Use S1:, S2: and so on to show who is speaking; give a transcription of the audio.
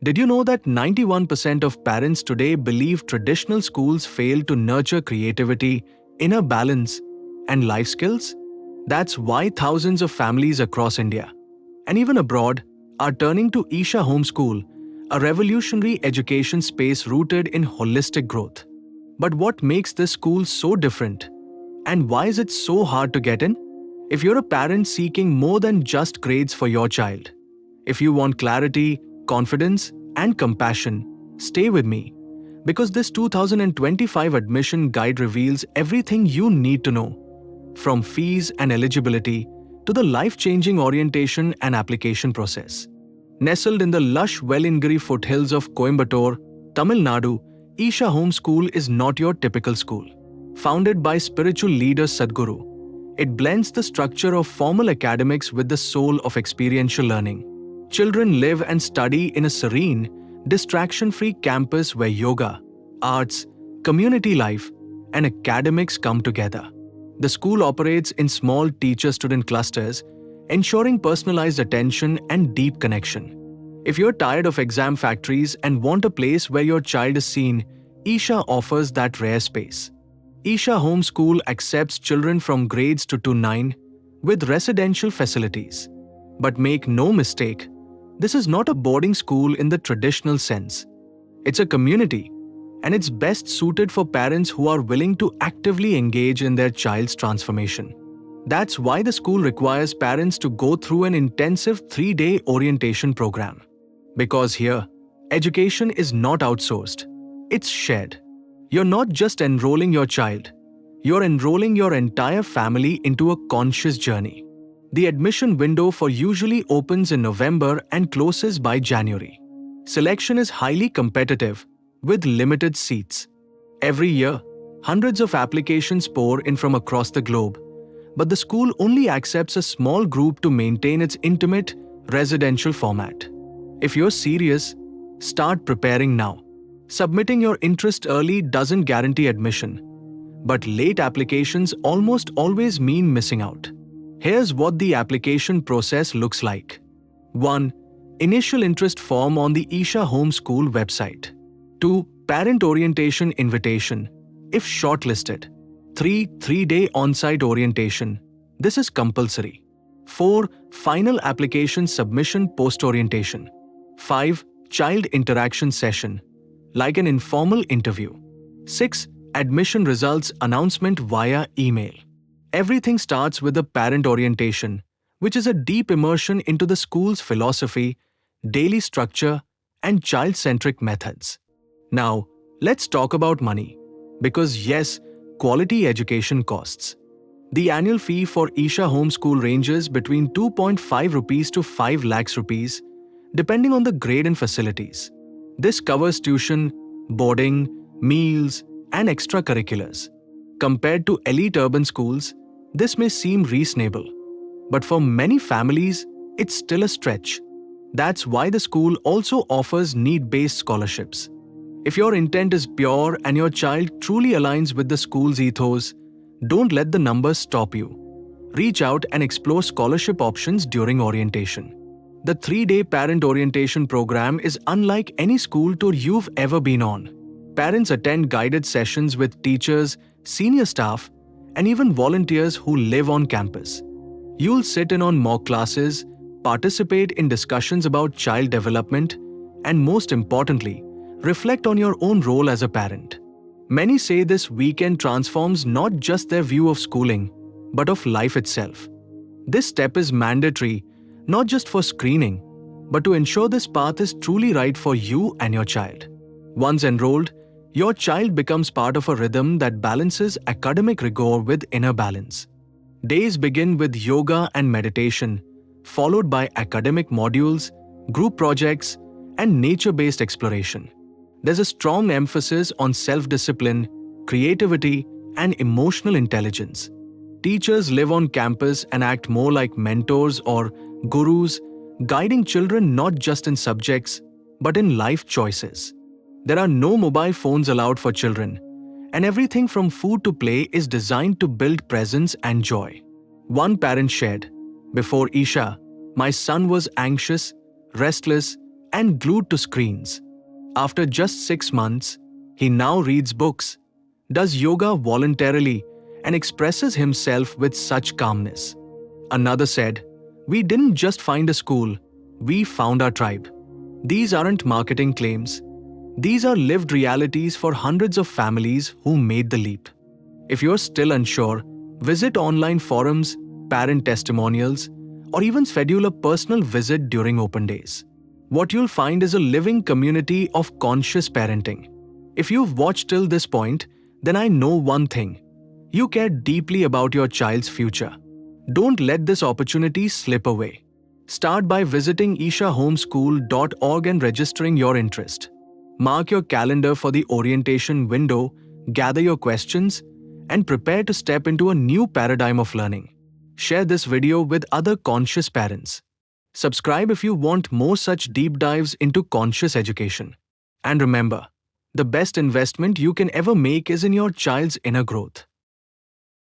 S1: Did you know that 91% of parents today believe traditional schools fail to nurture creativity, inner balance, and life skills? That's why thousands of families across India, and even abroad, are turning to Isha Home School, a revolutionary education space rooted in holistic growth. But what makes this school so different? And why is it so hard to get in? If you're a parent seeking more than just grades for your child, if you want clarity, confidence, and compassion, stay with me. Because this 2025 admission guide reveals everything you need to know, from fees and eligibility to the life-changing orientation and application process. Nestled in the lush Welingiri foothills of Coimbatore, Tamil Nadu, Isha Home School is not your typical school. Founded by spiritual leader Sadhguru, it blends the structure of formal academics with the soul of experiential learning. Children live and study in a serene, distraction-free campus where yoga, arts, community life, and academics come together. The school operates in small teacher-student clusters, ensuring personalized attention and deep connection. If you're tired of exam factories and want a place where your child is seen, Isha offers that rare space. Isha Home School accepts children from grades 2 to 9 with residential facilities. But make no mistake, this is not a boarding school in the traditional sense. It's a community, and it's best suited for parents who are willing to actively engage in their child's transformation. That's why the school requires parents to go through an intensive 3-day orientation program. Because here, education is not outsourced, it's shared. You're not just enrolling your child, you're enrolling your entire family into a conscious journey. The admission window for usually opens in November and closes by January. Selection is highly competitive, with limited seats. Every year, hundreds of applications pour in from across the globe, but the school only accepts a small group to maintain its intimate, residential format. If you're serious, start preparing now. Submitting your interest early doesn't guarantee admission, but late applications almost always mean missing out. Here's what the application process looks like. 1. Initial interest form on the Isha Home School website. 2. Parent orientation invitation, if shortlisted. 3. 3-day on-site orientation. This is compulsory. 4. Final application submission post-orientation. 5. Child interaction session, like an informal interview. 6. Admission results announcement via email. Everything starts with the parent orientation, which is a deep immersion into the school's philosophy, daily structure, and child-centric methods. Now, let's talk about money. Because yes, quality education costs. The annual fee for Isha Home School ranges between 2.5 rupees to 5 lakhs rupees, depending on the grade and facilities. This covers tuition, boarding, meals, and extracurriculars. Compared to elite urban schools, this may seem reasonable, but for many families, it's still a stretch. That's why the school also offers need-based scholarships. If your intent is pure and your child truly aligns with the school's ethos, don't let the numbers stop you. Reach out and explore scholarship options during orientation. The 3-day parent orientation program is unlike any school tour you've ever been on. Parents attend guided sessions with teachers, senior staff, and even volunteers who live on campus. You'll sit in on mock classes, participate in discussions about child development, and most importantly, reflect on your own role as a parent. Many say this weekend transforms not just their view of schooling, but of life itself. This step is mandatory, not just for screening, but to ensure this path is truly right for you and your child. Once enrolled, your child becomes part of a rhythm that balances academic rigor with inner balance. Days begin with yoga and meditation, followed by academic modules, group projects, and nature-based exploration. There's a strong emphasis on self-discipline, creativity, and emotional intelligence. Teachers live on campus and act more like mentors or gurus, guiding children not just in subjects, but in life choices. There are no mobile phones allowed for children, and everything from food to play is designed to build presence and joy. One parent shared, "Before Isha, my son was anxious, restless, and glued to screens. After just 6 months, he now reads books, does yoga voluntarily, and expresses himself with such calmness. Another said, "We didn't just find a school, we found our tribe." These aren't marketing claims. These are lived realities for hundreds of families who made the leap. If you're still unsure, visit online forums, parent testimonials, or even schedule a personal visit during open days. What you'll find is a living community of conscious parenting. If you've watched till this point, then I know one thing. You care deeply about your child's future. Don't let this opportunity slip away. Start by visiting ishahomeschool.org and registering your interest. Mark your calendar for the orientation window, gather your questions, and prepare to step into a new paradigm of learning. Share this video with other conscious parents. Subscribe if you want more such deep dives into conscious education. And remember, the best investment you can ever make is in your child's inner growth.